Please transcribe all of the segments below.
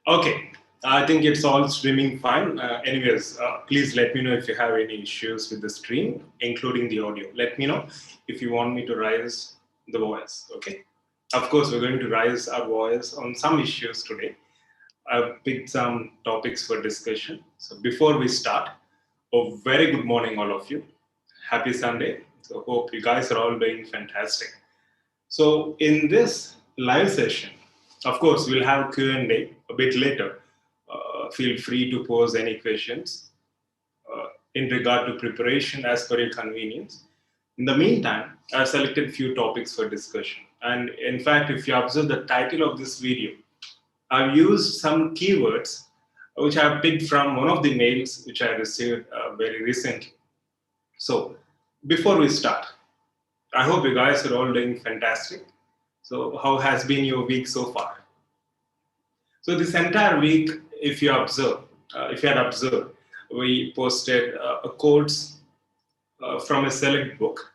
Okay, I think it's all streaming fine. Anyways, please let me know if you have any issues with the stream, including the audio. Let me know if you want me to raise the voice. Okay. Of course, we're going to raise our voice on some issues today. I've picked some topics for discussion. So before we start, a very good morning, all of you. Happy Sunday. So hope you guys are all doing fantastic. So in this live session, of course, we'll have Q&A a bit later. Feel free to pose any questions in regard to preparation as per your convenience. In the meantime, I've selected few topics for discussion. And in fact, if you observe the title of this video, I've used some keywords which I've picked from one of the mails which I received very recently. So before we start, I hope you guys are all doing fantastic. So how has been your week so far? So this entire week, if you observe, if you had observed, we posted quotes from a select book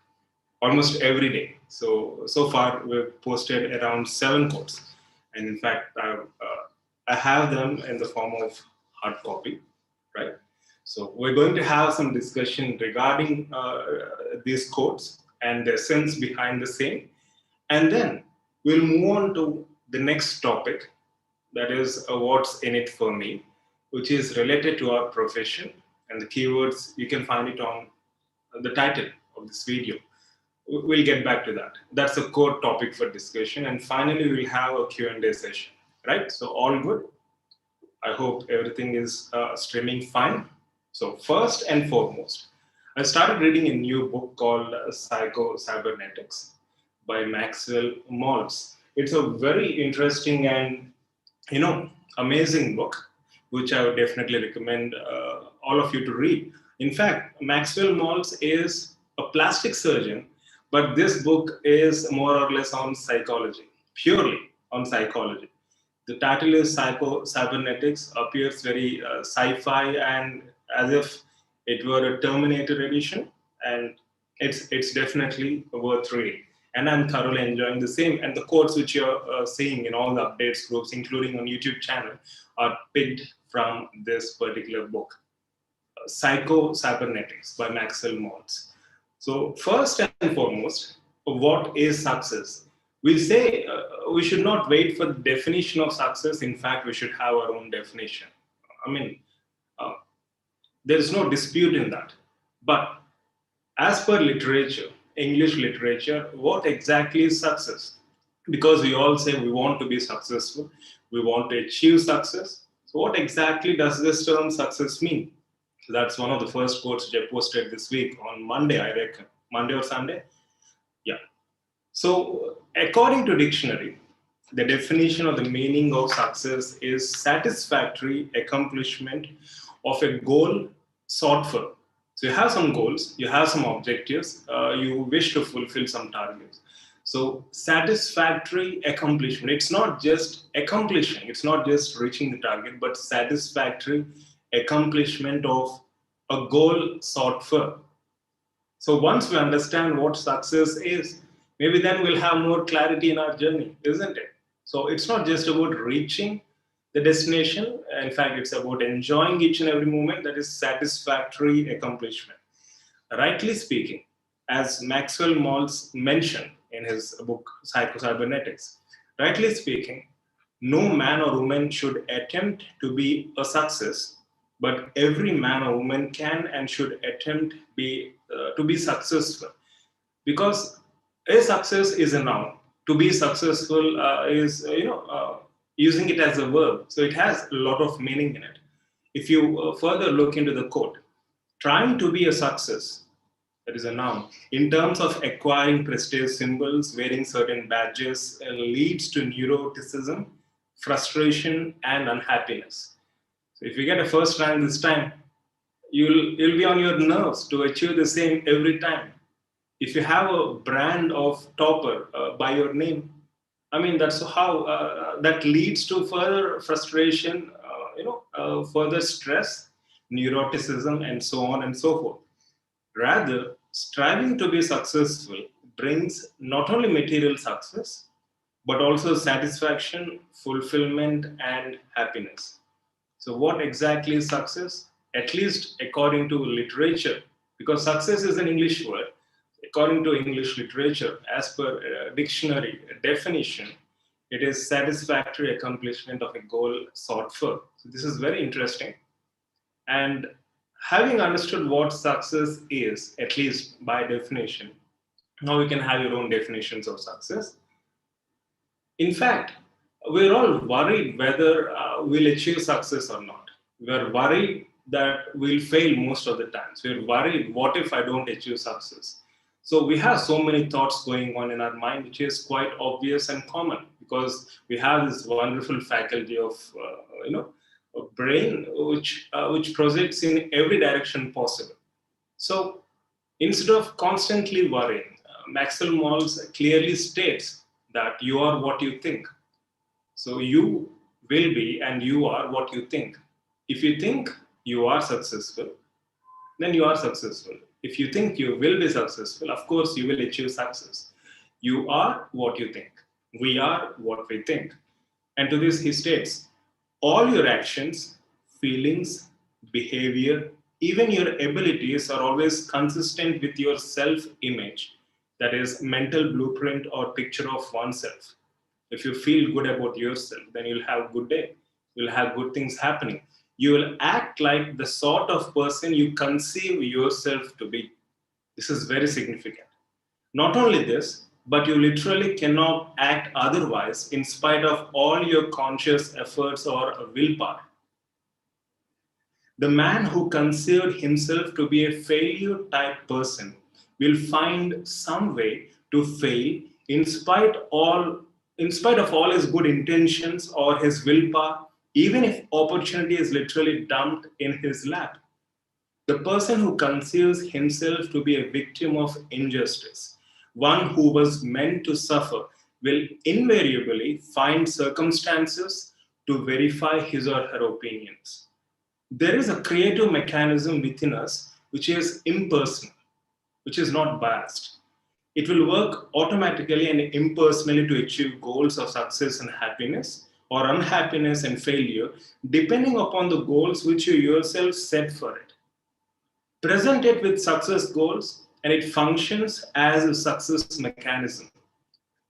almost every day. So far we've posted around 7 quotes, and in fact, I have them in the form of hard copy, right? So we're going to have some discussion regarding these quotes and the sense behind the same, and then we'll move on to the next topic, that is what's in it for me, which is related to our profession, and the keywords you can find it on the title of this video. We'll get back to that. That's a core topic for discussion, and finally we'll have a Q&A session, right? So all good. I hope everything is streaming fine. So first and foremost, I started reading a new book called Psycho-Cybernetics by Maxwell Maltz. It's a very interesting and amazing book, which I would definitely recommend all of you to read. In fact, Maxwell Maltz is a plastic surgeon, but this book is more or less on psychology, purely on psychology. The title is Psycho-Cybernetics, appears very sci-fi and as if it were a Terminator edition, and it's definitely worth reading. And I'm thoroughly enjoying the same. And the quotes which you're seeing in all the updates groups, including on YouTube channel, are picked from this particular book, Psycho-Cybernetics by Maxwell Maltz. So first and foremost, what is success? We say we should not wait for the definition of success. In fact, we should have our own definition. I mean, uh, there is no dispute in that. But as per literature, English literature, what exactly is success? Because we all say we want to be successful, we want to achieve success. So, what exactly does this term success mean? So that's one of the first quotes which I posted this week on Monday, I reckon. Monday or Sunday? Yeah. So, according to dictionary, the definition of the meaning of success is satisfactory accomplishment of a goal sought for. So you have some goals, you have some objectives, you wish to fulfill some targets. So satisfactory accomplishment. It's not just accomplishing, it's not just reaching the target, but satisfactory accomplishment of a goal sought for. So once we understand what success is, maybe then we'll have more clarity in our journey, isn't it? So it's not just about reaching the destination. In fact, it's about enjoying each and every moment. That is satisfactory accomplishment. Rightly speaking, as Maxwell Maltz mentioned in his book Psycho-Cybernetics, rightly speaking, no man or woman should attempt to be a success, but every man or woman can and should attempt to be successful. Because a success is a noun. To be successful is using it as a verb, so it has a lot of meaning in it. If you further look into the quote, trying to be a success, that is a noun, in terms of acquiring prestige symbols, wearing certain badges, leads to neuroticism, frustration, and unhappiness. So if you get a first rank this time, you'll be on your nerves to achieve the same every time. If you have a brand of topper by your name, I mean that's how that leads to further frustration, further stress, neuroticism, and so on and so forth. Rather, striving to be successful brings not only material success, but also satisfaction, fulfillment, and happiness. So, what exactly is success? At least according to literature, because success is an English word, according to English literature, as per dictionary definition, it is satisfactory accomplishment of a goal sought for. So, this is very interesting. And having understood what success is, at least by definition, now you can have your own definitions of success. In fact, we're all worried whether we'll achieve success or not. We're worried that we'll fail most of the times. We're worried, what if I don't achieve success? So we have so many thoughts going on in our mind, which is quite obvious and common because we have this wonderful faculty of, a brain which projects in every direction possible. So instead of constantly worrying, Maxwell Maltz clearly states that you are what you think. So you will be and you are what you think. If you think you are successful, then you are successful. If you think you will be successful, of course you will achieve success. You are what you think. We are what we think. And to this he states, all your actions, feelings, behavior, even your abilities are always consistent with your self-image, that is mental blueprint or picture of oneself. If you feel good about yourself, then you'll have a good day. You'll have good things happening. You will act like the sort of person you conceive yourself to be. This is very significant. Not only this, but you literally cannot act otherwise in spite of all your conscious efforts or willpower. The man who considered himself to be a failure type person will find some way to fail in spite of all his good intentions or his willpower, even if opportunity is literally dumped in his lap. The person who conceives himself to be a victim of injustice, one who was meant to suffer, will invariably find circumstances to verify his or her opinions. There is a creative mechanism within us which is impersonal, which is not biased. It will work automatically and impersonally to achieve goals of success and happiness or unhappiness and failure, depending upon the goals which you yourself set for it. Present it with success goals, and it functions as a success mechanism.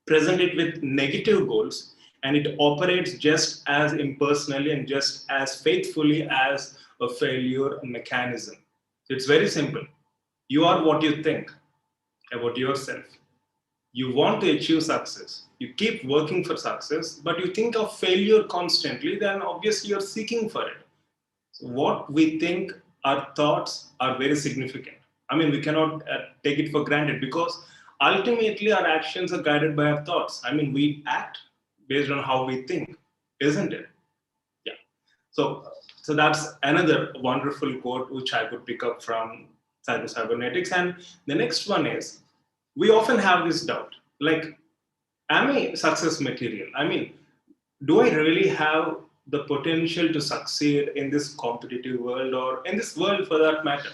Present it with negative goals, and it operates just as impersonally and just as faithfully as a failure mechanism. It's very simple. You are what you think about yourself. You want to achieve success. You keep working for success, but you think of failure constantly, then obviously you're seeking for it. So what we think, our thoughts are very significant. I mean, we cannot take it for granted because ultimately our actions are guided by our thoughts. I mean, we act based on how we think, isn't it? Yeah. So that's another wonderful quote which I could pick up from Psycho-Cybernetics. And the next one is, we often have this doubt, like, am I success material? I mean, do I really have the potential to succeed in this competitive world or in this world for that matter?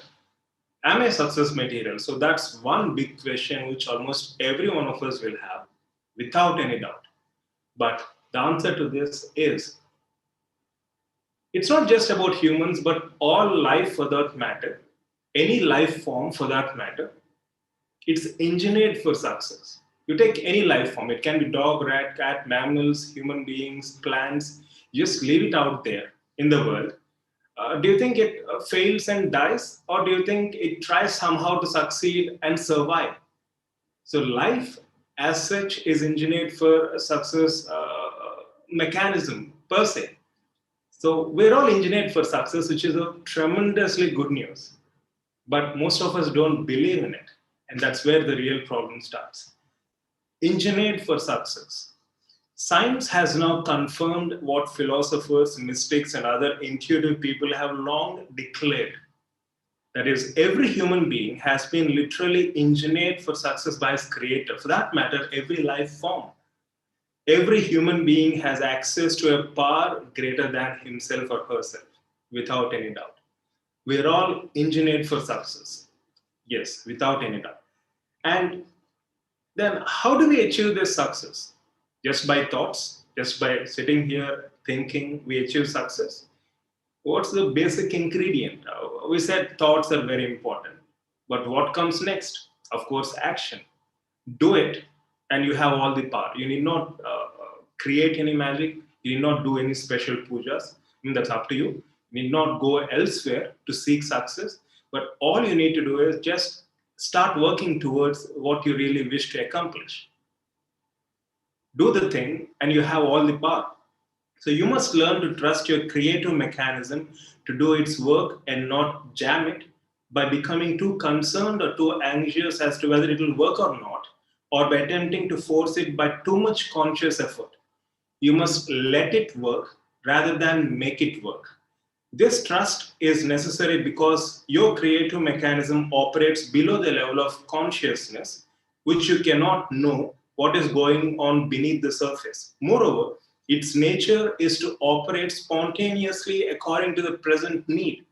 Am I success material? So that's one big question which almost every one of us will have without any doubt. But the answer to this is, it's not just about humans, but all life for that matter, any life form for that matter, it's engineered for success. You take any life form, it can be dog, rat, cat, mammals, human beings, plants, just leave it out there in the world. Do you think it fails and dies, or do you think it tries somehow to succeed and survive? So, life as such is engineered for a success mechanism per se. So, we're all engineered for success, which is a tremendously good news. But most of us don't believe in it. And that's where the real problem starts. Engineered for success. Science has now confirmed what philosophers, mystics, and other intuitive people have long declared. That is, every human being has been literally engineered for success by his creator. For that matter, every life form. Every human being has access to a power greater than himself or herself, without any doubt. We're all engineered for success. Yes, without any doubt. And then how do we achieve this success? Just by thoughts, just by sitting here thinking, we achieve success. What's the basic ingredient? We said thoughts are very important. But what comes next? Of course, action. Do it, and you have all the power. You need not create any magic. You need not do any special pujas. I mean, that's up to you. You need not go elsewhere to seek success. But all you need to do is just start working towards what you really wish to accomplish. Do the thing, and you have all the power. So you must learn to trust your creative mechanism to do its work and not jam it by becoming too concerned or too anxious as to whether it will work or not, or by attempting to force it by too much conscious effort. You must let it work rather than make it work. This trust is necessary because your creative mechanism operates below the level of consciousness, which you cannot know what is going on beneath the surface. Moreover, its nature is to operate spontaneously according to the present need.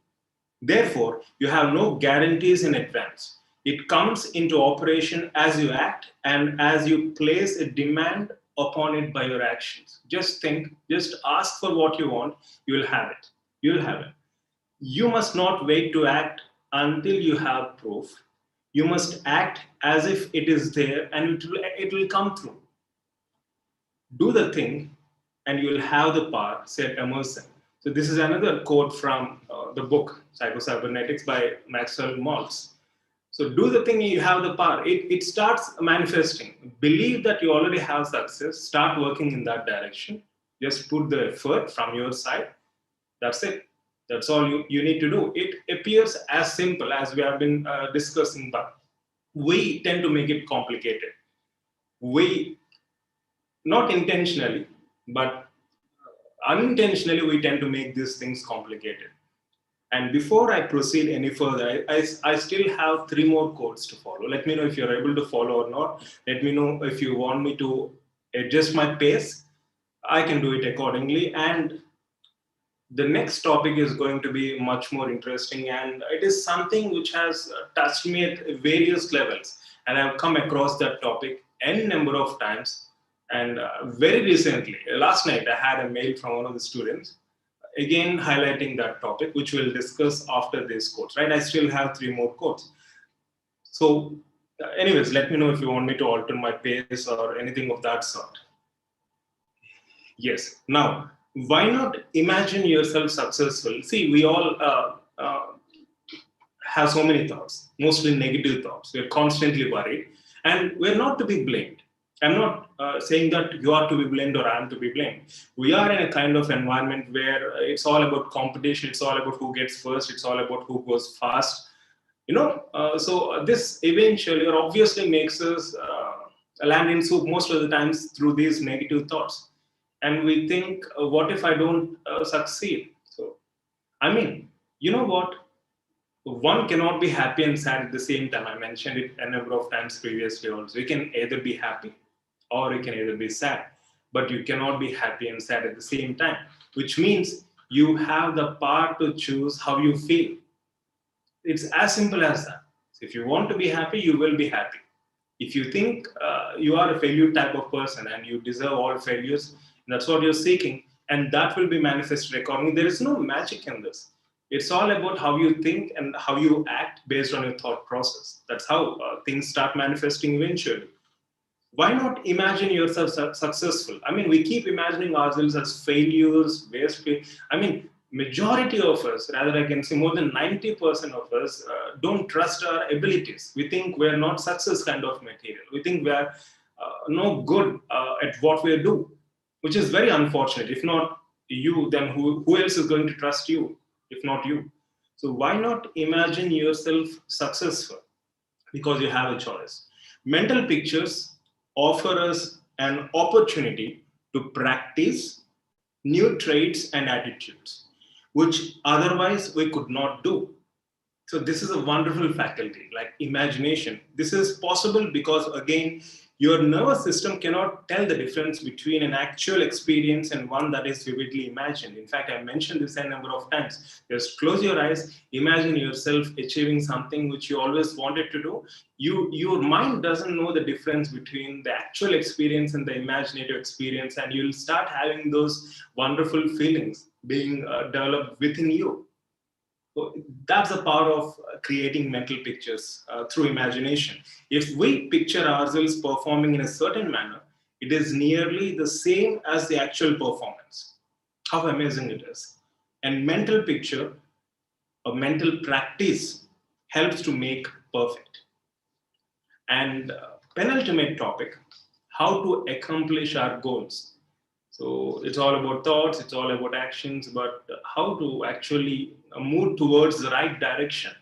Therefore, you have no guarantees in advance. It comes into operation as you act and as you place a demand upon it by your actions. Just think, just ask for what you want, you will have it. You will have it. You must not wait to act until you have proof. You must act as if it is there and it will come through. Do the thing and you will have the power, said Emerson. So this is another quote from the book Psycho-Cybernetics by Maxwell Maltz. So do the thing, you have the power. It starts manifesting. Believe that you already have success. Start working in that direction. Just put the effort from your side. That's it. That's all you need to do. It appears as simple as we have been discussing, but we tend to make it complicated. We, not intentionally, but unintentionally, we tend to make these things complicated. And before I proceed any further, I still have three more quotes to follow. Let me know if you're able to follow or not. Let me know if you want me to adjust my pace. I can do it accordingly. And the next topic is going to be much more interesting, and it is something which has touched me at various levels. And I've come across that topic n number of times. And very recently, last night, I had a mail from one of the students again highlighting that topic, which we'll discuss after this quotes, right? I still have three more quotes. So, anyways, let me know if you want me to alter my pace or anything of that sort. Yes. Now, why not imagine yourself successful? See, we all have so many thoughts, mostly negative thoughts. We're constantly worried, and we're not to be blamed. I'm not saying that you are to be blamed or I'm to be blamed. We are in a kind of environment where it's all about competition, it's all about who gets first, it's all about who goes fast. So this eventually or obviously makes us land in soup most of the times through these negative thoughts. And we think, what if I don't succeed? So, I mean, you know what? One cannot be happy and sad at the same time. I mentioned it a number of times previously also. You can either be happy or you can either be sad, but you cannot be happy and sad at the same time, which means you have the power to choose how you feel. It's as simple as that. So if you want to be happy, you will be happy. If you think you are a failure type of person and you deserve all failures, that's what you're seeking, and that will be manifested accordingly. There is no magic in this. It's all about how you think and how you act based on your thought process. That's how things start manifesting eventually. Why not imagine yourself successful? I mean, we keep imagining ourselves as failures, waste. I mean, majority of us, rather I can say more than 90% of us, don't trust our abilities. We think we're not success kind of material. We think we're no good at what we do, which is very unfortunate. If not you, then who else is going to trust you, if not you? So why not imagine yourself successful? Because you have a choice. Mental pictures offer us an opportunity to practice new traits and attitudes, which otherwise we could not do. So this is a wonderful faculty, like imagination. This is possible because, again, Your nervous system cannot tell the difference between an actual experience and one that is vividly imagined. In fact, I mentioned this a number of times. Just close your eyes, imagine yourself achieving something which you always wanted to do. Your mind doesn't know the difference between the actual experience and the imaginative experience, and you'll start having those wonderful feelings being developed within you. So that's the power of creating mental pictures through imagination. If we picture ourselves performing in a certain manner, it is nearly the same as the actual performance. How amazing it is. And mental picture, a mental practice, helps to make perfect. And penultimate topic, how to accomplish our goals. So it's all about thoughts, it's all about actions, but how to actually move towards the right direction.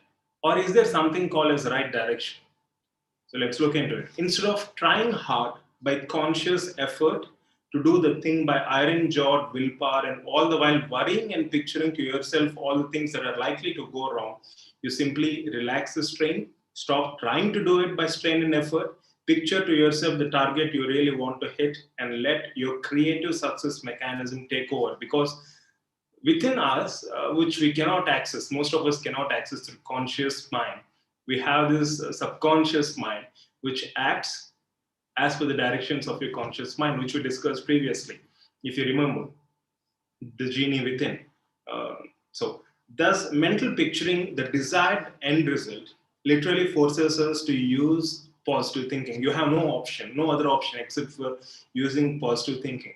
Or is there something called as right direction? So let's look into it. Instead of trying hard by conscious effort to do the thing by iron-jawed willpower and all the while worrying and picturing to yourself all the things that are likely to go wrong, you simply relax the strain, stop trying to do it by strain and effort, picture to yourself the target you really want to hit, and let your creative success mechanism take over. Because within us, which we cannot access, most of us cannot access through conscious mind, we have this subconscious mind which acts as per the directions of your conscious mind, which we discussed previously, if you remember, the genie within. So, thus, mental picturing the desired end result literally forces us to use positive thinking. You have no option, no other option except for using positive thinking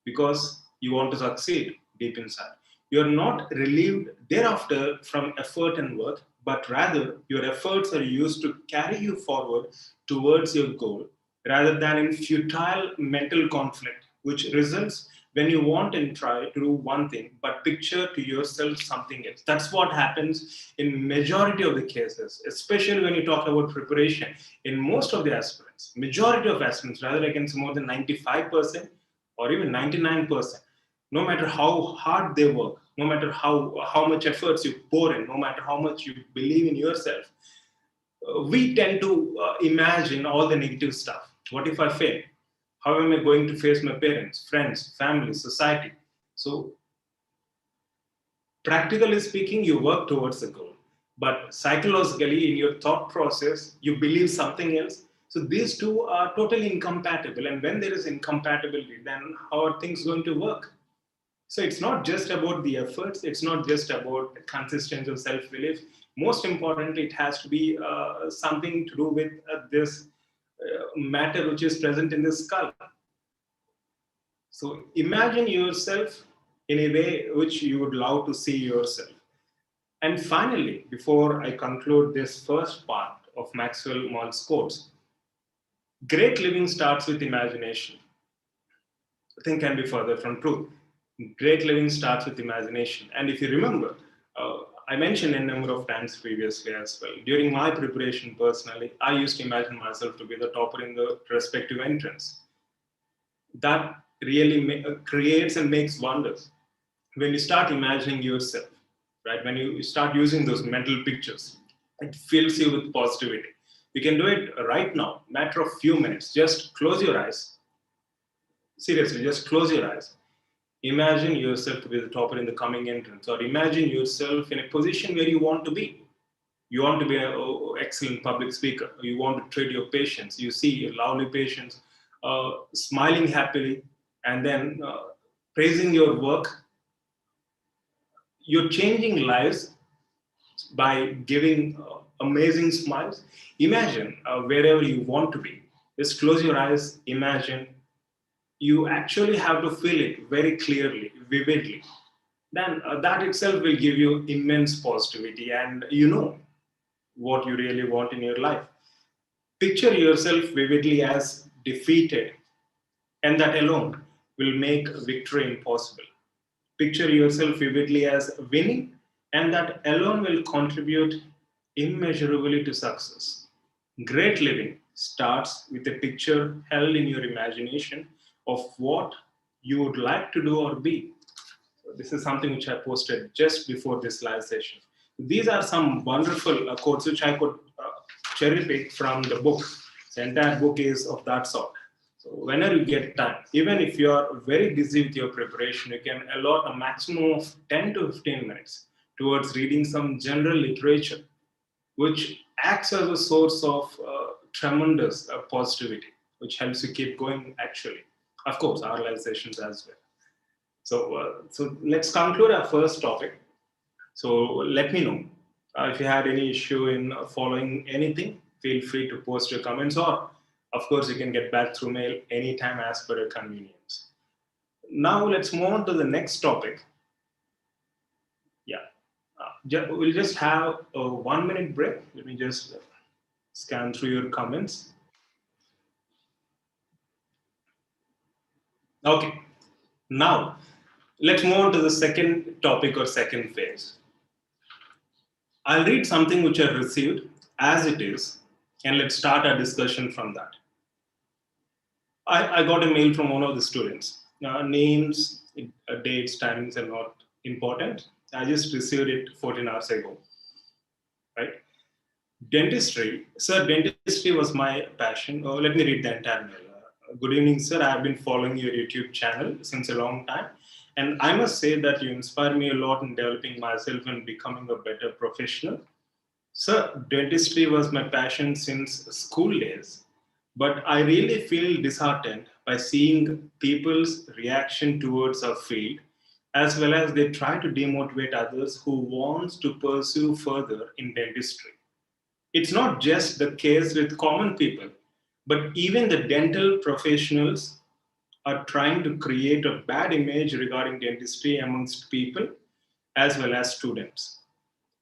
because you want to succeed deep inside. You're not relieved thereafter from effort and work, but rather your efforts are used to carry you forward towards your goal rather than in futile mental conflict, which results when you want and try to do one thing, but picture to yourself something else. That's what happens in majority of the cases, especially when you talk about preparation. In most of the aspirants, majority of aspirants, rather I can say more than 95% or even 99%, no matter how hard they work, no matter how much efforts you pour in, no matter how much you believe in yourself, we tend to imagine all the negative stuff. What if I fail? How am I going to face my parents, friends, family, society? So, practically speaking, you work towards a goal. But psychologically, in your thought process, you believe something else. So, these two are totally incompatible. And when there is incompatibility, then how are things going to work? So it's not just about the efforts, it's not just about consistency of self-belief. Most importantly, it has to be something to do with this matter which is present in the skull. So imagine yourself in a way which you would love to see yourself. And finally, before I conclude this first part of Maxwell Maltz quotes, great living starts with imagination. Nothing can be further from truth. Great living starts with imagination. And if you remember, I mentioned a number of times previously as well. During my preparation personally, I used to imagine myself to be the topper in the respective entrance. That really creates and makes wonders. When you start imagining yourself, right? When you start using those mental pictures, it fills you with positivity. You can do it right now, matter of few minutes. Just close your eyes. Seriously, just close your eyes. Imagine yourself to be the topper in the coming entrance, or imagine yourself in a position where you want to be. You want to be an excellent public speaker. You want to treat your patients. You see your lovely patients smiling happily and then praising your work. You're changing lives by giving amazing smiles. Imagine wherever you want to be. Just close your eyes, imagine. You actually have to feel it very clearly, vividly. Then that itself will give you immense positivity, and you know what you really want in your life. Picture yourself vividly as defeated, and that alone will make victory impossible. Picture yourself vividly as winning, and that alone will contribute immeasurably to success. Great living starts with a picture held in your imagination of what you would like to do or be. So this is something which I posted just before this live session. These are some wonderful quotes which I could cherry pick from the book The entire book is of that sort. So whenever you get time, even if you are very busy with your preparation, you can allot a maximum of 10 to 15 minutes towards reading some general literature, which acts as a source of tremendous positivity, which helps you keep going actually. Of course, our realizations as well. So let's conclude our first topic. So let me know if you had any issue in following anything. Feel free to post your comments, or of course, you can get back through mail anytime as per your convenience. Now let's move on to the next topic. Yeah, we'll just have a 1 minute break. Let me just scan through your comments. Okay, now let's move on to the second topic or second phase. I'll read something which I received as it is, and let's start our discussion from that. I got a mail from one of the students. Names, dates, timings are not important. I just received it 14 hours ago. Right? Dentistry. Sir, dentistry was my passion. Let me read the entire mail. Good evening, sir. I have been following your YouTube channel since a long time. And I must say that you inspire me a lot in developing myself and becoming a better professional. Sir, dentistry was my passion since school days. But I really feel disheartened by seeing people's reaction towards our field, as well as they try to demotivate others who wants to pursue further in dentistry. It's not just the case with common people, but even the dental professionals are trying to create a bad image regarding dentistry amongst people as well as students.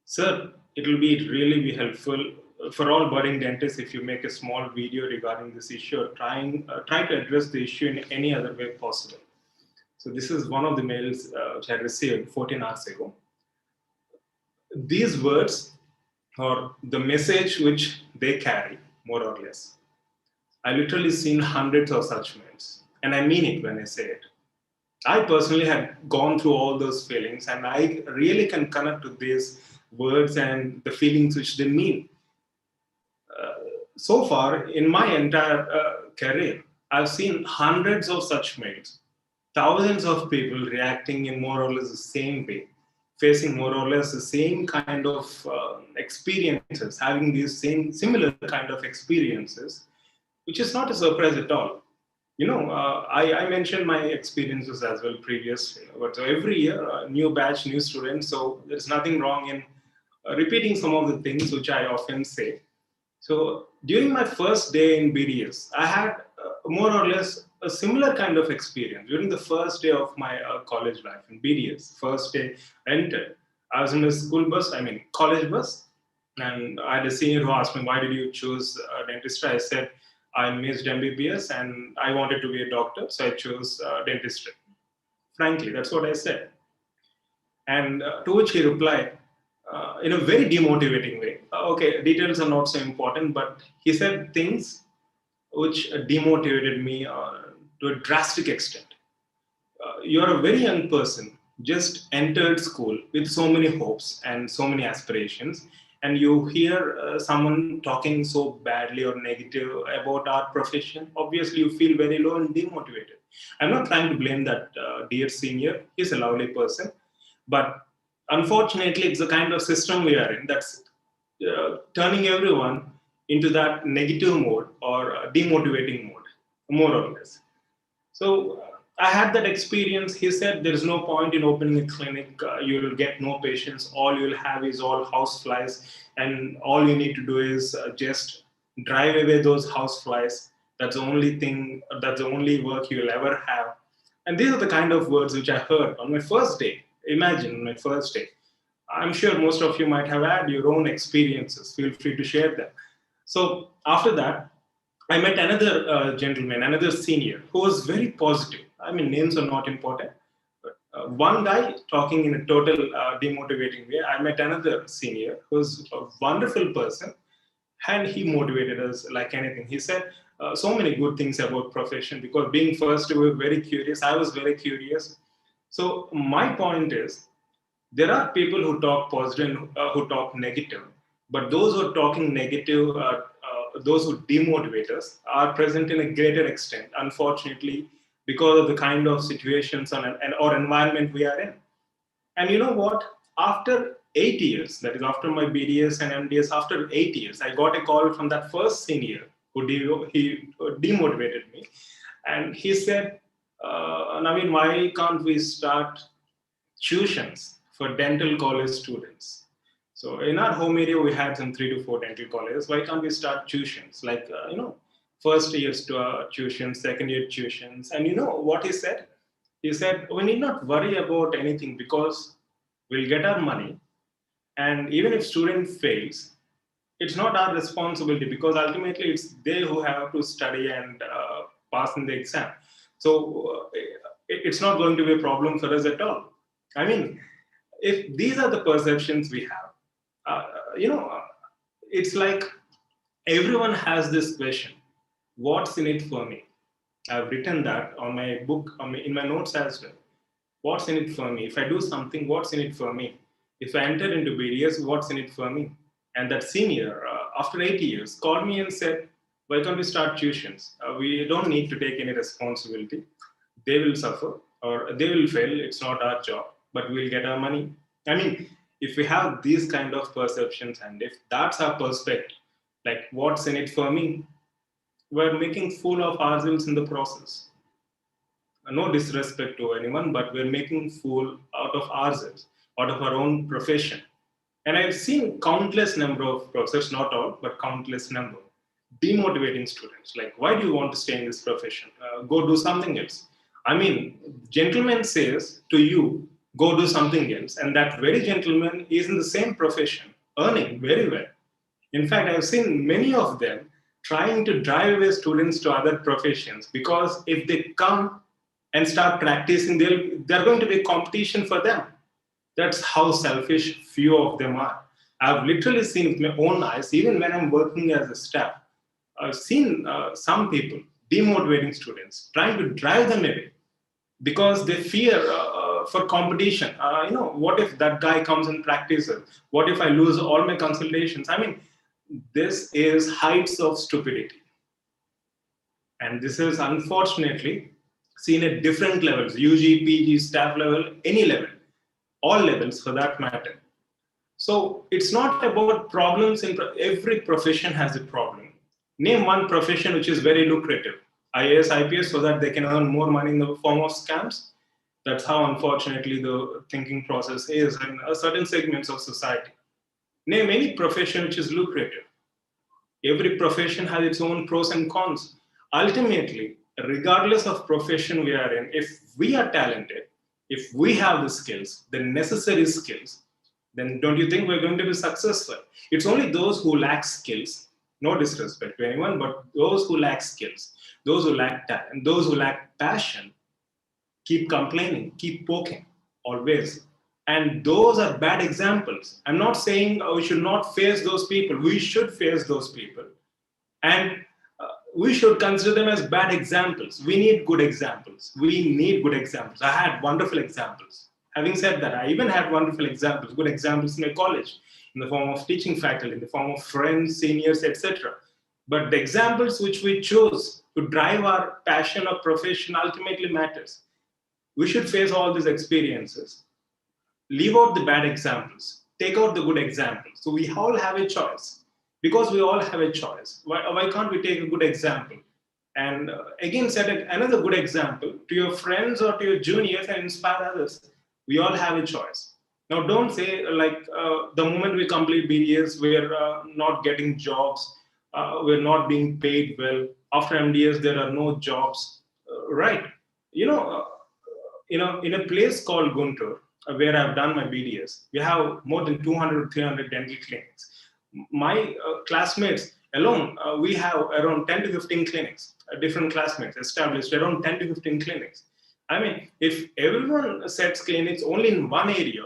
Sir, it will be helpful for all budding dentists if you make a small video regarding this issue, or try to address the issue in any other way possible. So this is one of the mails which I received 14 hours ago. These words, or the message which they carry, more or less, I literally seen hundreds of such mails, and I mean it when I say it. I personally had gone through all those feelings, and I really can connect to these words and the feelings which they mean. So far, in my entire career, I've seen hundreds of such mails, thousands of people reacting in more or less the same way, facing more or less the same kind of experiences, having these same similar kind of experiences, which is not a surprise at all. I mentioned my experiences as well previously, but every year, new batch, new students, so there's nothing wrong in repeating some of the things which I often say. So during my first day in BDS, I had more or less a similar kind of experience. During the first day of my college life in BDS, first day I entered, I was in a college bus, and I had a senior who asked me, why did you choose dentistry? I said, I missed MBBS and I wanted to be a doctor, so I chose dentistry. Frankly, that's what I said. And to which he replied in a very demotivating way. Okay, details are not so important, but he said things which demotivated me to a drastic extent. You're a very young person, just entered school with so many hopes and so many aspirations, and you hear someone talking so badly or negative about our profession. Obviously, you feel very low and demotivated. I'm not trying to blame that dear senior. He's a lovely person. But unfortunately, it's the kind of system we are in that's turning everyone into that negative mode or demotivating mode, more or less. So I had that experience. He said there is no point in opening a clinic. You will get no patients. All you will have is all house flies, and all you need to do is just drive away those house flies. That's the only thing. That's the only work you will ever have. And these are the kind of words which I heard on my first day. Imagine my first day. I'm sure most of you might have had your own experiences. Feel free to share them. So after that, I met another gentleman, another senior, who was very positive. I mean, names are not important. But one guy talking in a total demotivating way. I met another senior who was a wonderful person, and he motivated us like anything. He said so many good things about profession, because being first, we were very curious. I was very curious. So my point is, there are people who talk positive and who talk negative, but those who are talking negative those who demotivate us are present in a greater extent, unfortunately, because of the kind of situations or environment we are in. And you know what? After 8 years, that is after my BDS and MDS, after 8 years, I got a call from that first senior who he demotivated me. And he said, Naveen, why can't we start tuitions for dental college students? So in our home area, we had some 3 to 4 dental colleges. Why can't we start tuitions? Like, first year's tuitions, second year tuitions. And you know what he said? He said, we need not worry about anything because we'll get our money. And even if student fails, it's not our responsibility because ultimately it's they who have to study and pass in the exam. So it's not going to be a problem for us at all. I mean, if these are the perceptions we have, it's like everyone has this question: what's in it for me? I've written that on my book, in my notes as well. What's in it for me? If I do something, what's in it for me? If I enter into BDS, what's in it for me? And that senior, after 8 years, called me and said, why can't we start tuitions? We don't need to take any responsibility. They will suffer or they will fail. It's not our job, but we'll get our money. I mean, if we have these kind of perceptions and if that's our perspective, like what's in it for me, we're making fool of ourselves in the process. No disrespect to anyone, but we're making fool out of ourselves, out of our own profession. And I've seen countless number of professors, not all, but countless number, demotivating students. Like, why do you want to stay in this profession? Go do something else. I mean, gentleman says to you, go do something else. And that very gentleman is in the same profession, earning very well. In fact, I've seen many of them trying to drive away students to other professions because if they come and start practicing, they're going to be competition for them. That's how selfish few of them are. I've literally seen with my own eyes, even when I'm working as a staff, I've seen some people demotivating students, trying to drive them away because they fear for competition. What if that guy comes and practices? What if I lose all my consultations? I mean, this is heights of stupidity. And this is unfortunately seen at different levels, UG, PG, staff level, any level, all levels for that matter. So it's not about problems in every profession has a problem. Name one profession which is very lucrative, IAS, IPS, so that they can earn more money in the form of scams. That's how unfortunately the thinking process is in certain segments of society. Name any profession which is lucrative. Every profession has its own pros and cons. Ultimately, regardless of profession we are in, if we are talented, if we have the skills, the necessary skills, then don't you think we're going to be successful? It's only those who lack skills, no disrespect to anyone, but those who lack skills, those who lack talent, those who lack passion, keep complaining, keep poking, always. And those are bad examples. I'm not saying we should not face those people. We should face those people. And we should consider them as bad examples. We need good examples. We need good examples. I had wonderful examples. Having said that, I even had wonderful examples, good examples in my college, in the form of teaching faculty, in the form of friends, seniors, etc. But the examples which we chose to drive our passion or profession ultimately matters. We should face all these experiences. Leave out the bad examples. Take out the good examples. So we all have a choice. Because we all have a choice. Why can't we take a good example? And again, set another good example to your friends or to your juniors and inspire others. We all have a choice. Now, don't say like the moment we complete BDS, we're not getting jobs, we're not being paid well. After MDS, there are no jobs, right? In a place called Guntur, where I've done my BDS, we have more than 200 300 dental clinics. My classmates alone, we have around 10 to 15 clinics, different classmates established around 10 to 15 clinics. I mean, if everyone sets clinics only in one area,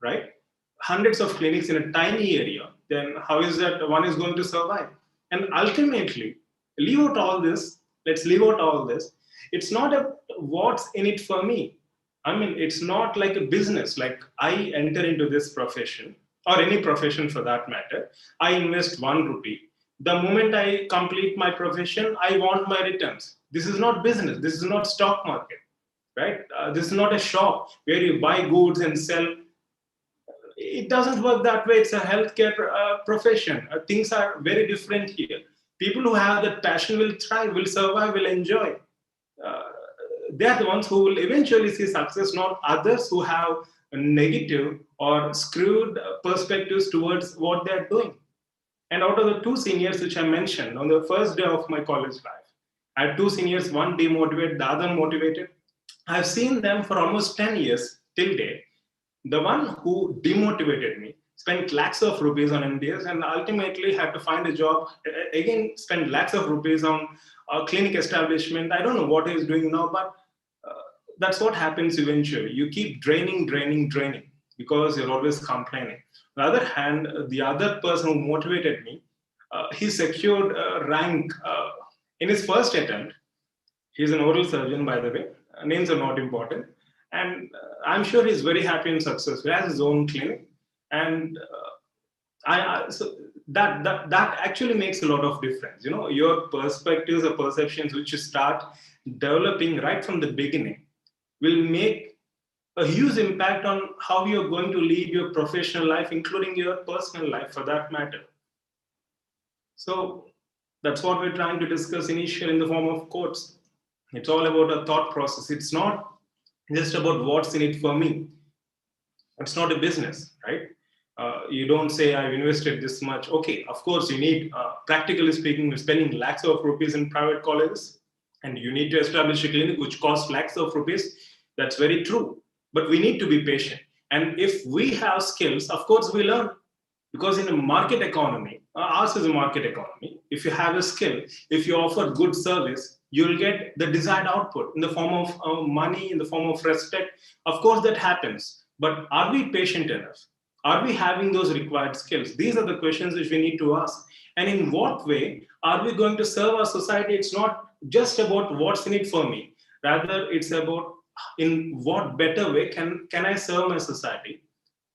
right? Hundreds of clinics in a tiny area, then how is that one is going to survive? And ultimately, leave out all this. Let's leave out all this. It's not what's in it for me. I mean, it's not like a business. Like I enter into this profession or any profession for that matter. I invest 1 rupee. The moment I complete my profession, I want my returns. This is not business. This is not stock market, right? This is not a shop where you buy goods and sell. It doesn't work that way. It's a healthcare profession. Things are very different here. People who have that passion will thrive, will survive, will enjoy. Uh, they are the ones who will eventually see success, not others who have negative or screwed perspectives towards what they are doing. And out of the two seniors which I mentioned on the first day of my college life, I had two seniors, one demotivated, the other motivated. I've seen them for almost 10 years till date. The one who demotivated me spent lakhs of rupees on MBS and ultimately had to find a job, again, spend lakhs of rupees on a clinic establishment. I don't know what he's doing now, but uh, that's what happens eventually. You keep draining because you're always complaining. On the other hand, the other person who motivated me, he secured a rank in his first attempt. He's an oral surgeon, by the way. Names are not important. And I'm sure he's very happy and successful. He has his own clinic. And so that actually makes a lot of difference. You know, your perspectives or perceptions, which you start developing right from the beginning, will make a huge impact on how you're going to lead your professional life, including your personal life for that matter. So that's what we're trying to discuss initially in the form of quotes. It's all about a thought process. It's not just about what's in it for me. It's not a business, right? You don't say I've invested this much. Okay, of course you need, practically speaking, you're spending lakhs of rupees in private colleges, and you need to establish a clinic which costs lakhs of rupees. That's very true. But we need to be patient. And if we have skills, of course we learn. Because in a market economy, ours is a market economy. If you have a skill, if you offer good service, you'll get the desired output in the form of money, in the form of respect. Of course, that happens. But are we patient enough? Are we having those required skills? These are the questions which we need to ask. And in what way are we going to serve our society? It's not just about what's in it for me. Rather, it's about in what better way can I serve my society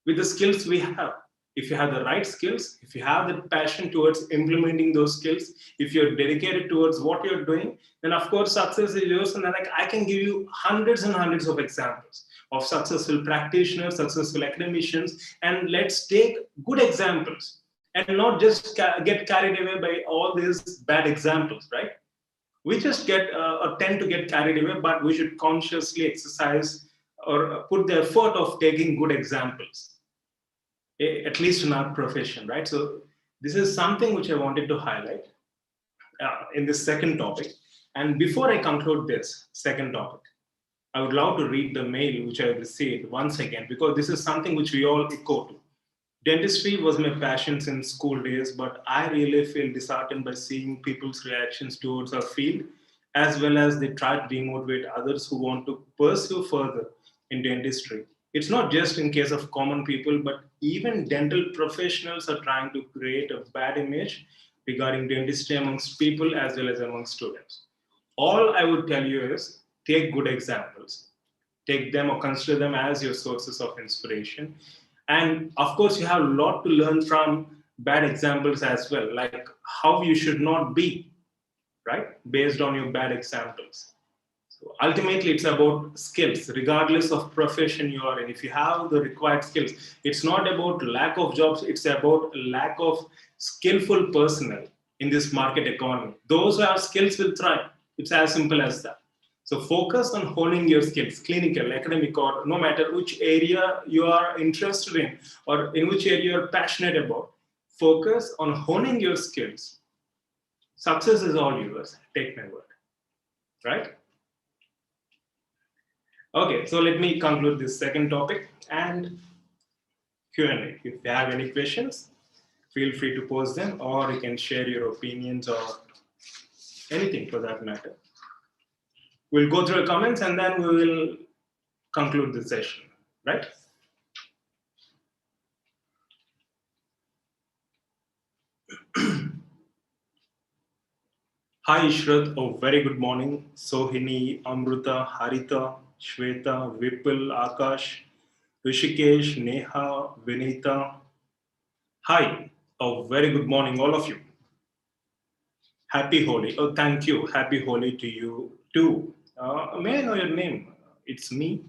with the skills we have. If you have the right skills, if you have the passion towards implementing those skills, if you're dedicated towards what you're doing, then of course success is yours. And then I can give you hundreds and hundreds of examples of successful practitioners, successful academicians, and let's take good examples and not just get carried away by all these bad examples, right? We just get or tend to get carried away, but we should consciously exercise or put the effort of taking good examples, at least in our profession, right? So this is something which I wanted to highlight in this second topic. And before I conclude this second topic, I would love to read the mail which I received once again, because this is something which we all echo to. Dentistry was my passion since school days, but I really feel disheartened by seeing people's reactions towards our field, as well as they try to demotivate others who want to pursue further in dentistry. It's not just in case of common people, but even dental professionals are trying to create a bad image regarding dentistry amongst people as well as among students. All I would tell you is take good examples, take them or consider them as your sources of inspiration. And of course, you have a lot to learn from bad examples as well, like how you should not be, right? Based on your bad examples. So ultimately, it's about skills, regardless of profession you are in. If you have the required skills, it's not about lack of jobs, it's about lack of skillful personnel in this market economy. Those who have skills will thrive. It's as simple as that. So focus on honing your skills, clinical, academic, or no matter which area you are interested in or in which area you're passionate about. Focus on honing your skills. Success is all yours. Take my word. Right? Okay, so let me conclude this second topic and Q&A. If you have any questions, feel free to post them, or you can share your opinions or anything for that matter. We'll go through the comments and then we will conclude the session, right? Hi Ishrat, oh very good morning. Sohini, Amruta, Harita, Shweta, Vipul, Akash, Rishikesh, Neha, Vinita. Hi, oh very good morning all of you. Happy Holi. Oh, thank you. Happy Holi to you too. May I know your name? It's me.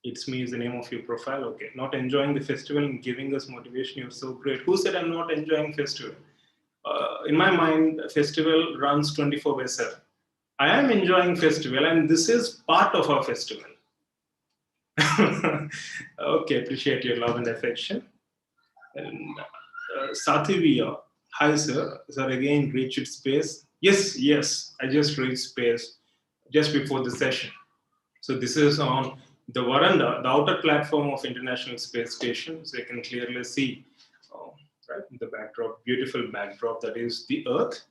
It's me is the name of your profile. Okay. Not enjoying the festival and giving us motivation. You're so great. Who said I'm not enjoying festival? In my mind, festival runs 24 by 7. I am enjoying festival, and this is part of our festival. Okay, appreciate your love and affection. And Sathivia, hi sir. Sir, again reached space. Yes, yes, I just reached space just before the session. So this is on the veranda, the outer platform of International Space Station. So you can clearly see, right, the backdrop, beautiful backdrop that is the Earth.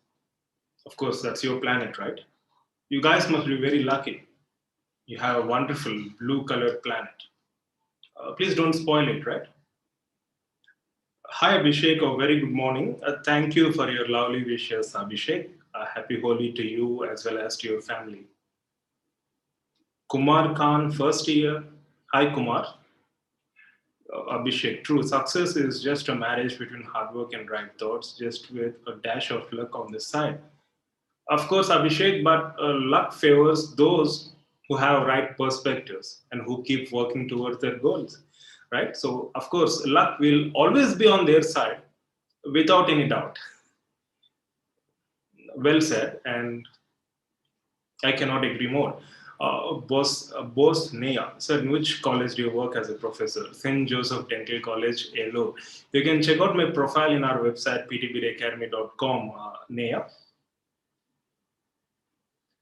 Of course, that's your planet, right? You guys must be very lucky. You have a wonderful blue-colored planet. Please don't spoil it, right? Hi, Abhishek. A very good morning. Thank you for your lovely wishes, Abhishek. Happy Holi to you as well as to your family. Kumar Khan, first year. Hi, Kumar. Abhishek, true. Success is just a marriage between hard work and right thoughts, just with a dash of luck on the side. Of course, Abhishek, but luck favors those who have right perspectives and who keep working towards their goals, right? So, of course, luck will always be on their side without any doubt. Well said, and I cannot agree more. Boss Neya said, in which college do you work as a professor? St. Joseph Dental College, Elo. You can check out my profile in our website, ptbacademy.com, Neya.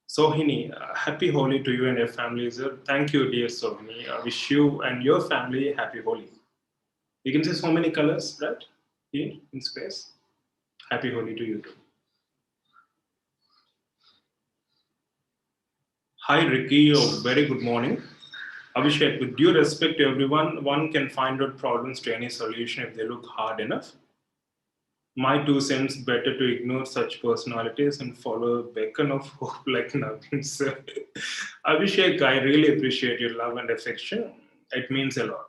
Sohini, happy Holi to you and your family, sir. Thank you, dear Sohini. I wish you and your family happy Holi. You can see so many colors, right? Here in space. Happy Holi to you too. Hi, Ricky. Oh, very good morning. Abhishek, with due respect to everyone, one can find out problems to any solution if they look hard enough. My 2 cents, better to ignore such personalities and follow a beacon of hope like nothing, sir. Abhishek, I really appreciate your love and affection. It means a lot.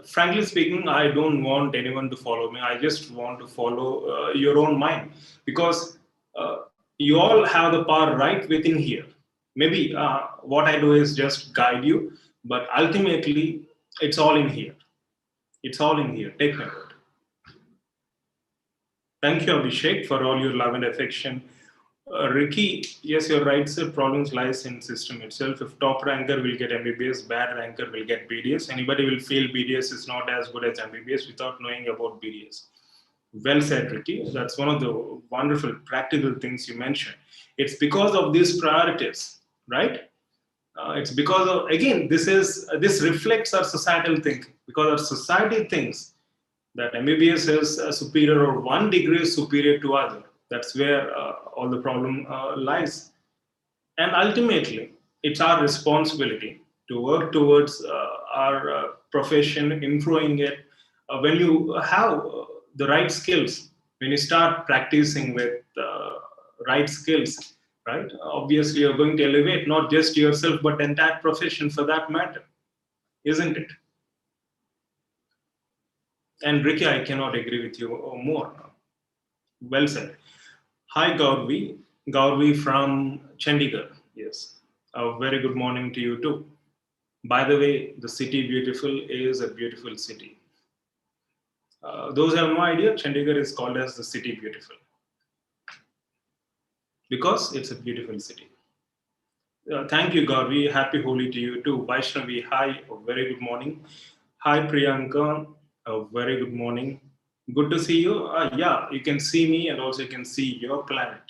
Frankly speaking, I don't want anyone to follow me. I just want to follow your own mind because you all have the power right within here. Maybe what I do is just guide you, but ultimately, it's all in here. It's all in here. Take my word. Thank you, Abhishek, for all your love and affection. Ricky, yes, you're right, sir. Problems lies in system itself. If top ranker will get MBBS, bad ranker will get BDS. Anybody will feel BDS is not as good as MBBS without knowing about BDS. Well said, Ricky. That's one of the wonderful practical things you mentioned. It's because of these priorities, right? It's because of, again, this reflects our societal thinking because our society thinks that MBBS is superior or 1 degree is superior to other. That's where all the problem lies. And ultimately, it's our responsibility to work towards our profession, improving it. When you have the right skills, when you start practicing with right skills, right? Obviously, you're going to elevate not just yourself, but entire profession for that matter, isn't it? And Ricky, I cannot agree with you more. Well said. Hi, Gauravi. Gauravi from Chandigarh. Yes. A very good morning to you too. By the way, the city beautiful is a beautiful city. Those have no idea, Chandigarh is called as the city beautiful because it's a beautiful city. Thank you, Gauravi. Happy Holi to you too. Vaishnavi, hi. A very good morning. Hi, Priyanka. A very good morning. Good to see you. Yeah, you can see me and also you can see your planet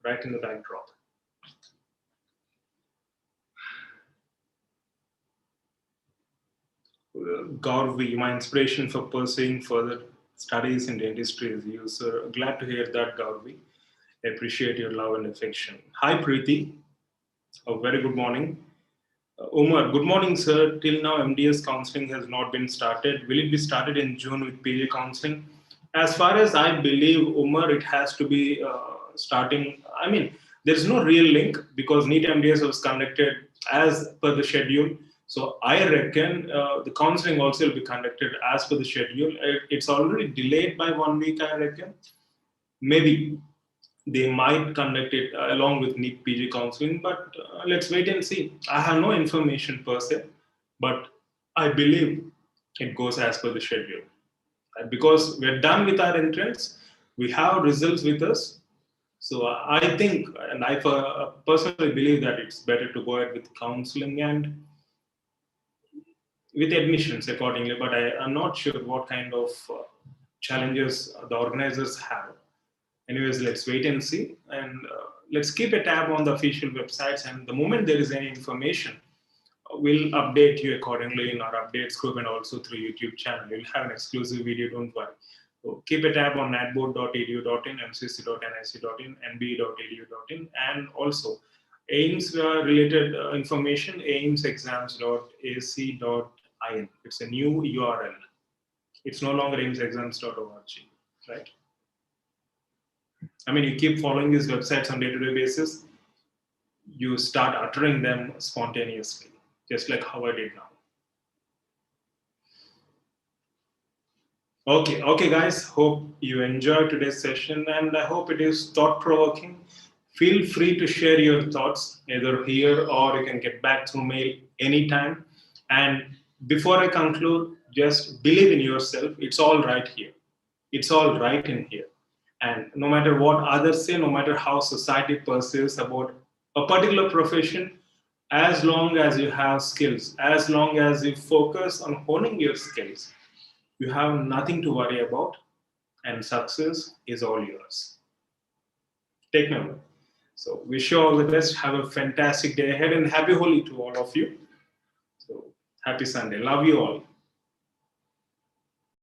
right in the backdrop. Gauravi, my inspiration for pursuing further studies in dentistry is you. So glad to hear that, Gauravi. I appreciate your love and affection. Hi, Preeti. A very good morning. Umar, good morning, sir. Till now, MDS counseling has not been started. Will it be started in June with PG counseling? As far as I believe, Umar, it has to be starting. I mean, there's no real link because NEET MDS was conducted as per the schedule. So I reckon the counseling also will be conducted as per the schedule. It's already delayed by 1 week, I reckon. Maybe they might conduct it along with NEET PG counseling, but let's wait and see. I have no information per se, but I believe it goes as per the schedule. Because we're done with our entrance, we have results with us. So I think, and I personally believe that it's better to go ahead with counseling and with admissions accordingly. But I'm not sure what kind of challenges the organizers have. Anyways, let's wait and see, and let's keep a tab on the official websites. And the moment there is any information, we'll update you accordingly in our updates group and also through YouTube channel. We'll have an exclusive video, don't worry. So keep a tab on natboard.edu.in, mcc.nic.in, nbe.edu.in, and also AIMS related information, aimsexams.ac.in. It's a new URL. It's no longer aimsexams.org, right? I mean, you keep following these websites on day-to-day basis, you start uttering them spontaneously, just like how I did now. Okay, guys. Hope you enjoyed today's session, and I hope it is thought-provoking. Feel free to share your thoughts either here or you can get back through mail anytime. And before I conclude, just believe in yourself. It's all right here. It's all right in here. And no matter what others say, no matter how society perceives about a particular profession, as long as you have skills, as long as you focus on honing your skills, you have nothing to worry about, and success is all yours. Take note. So wish you all the best. Have a fantastic day ahead, and happy Holi to all of you. So happy Sunday. Love you all.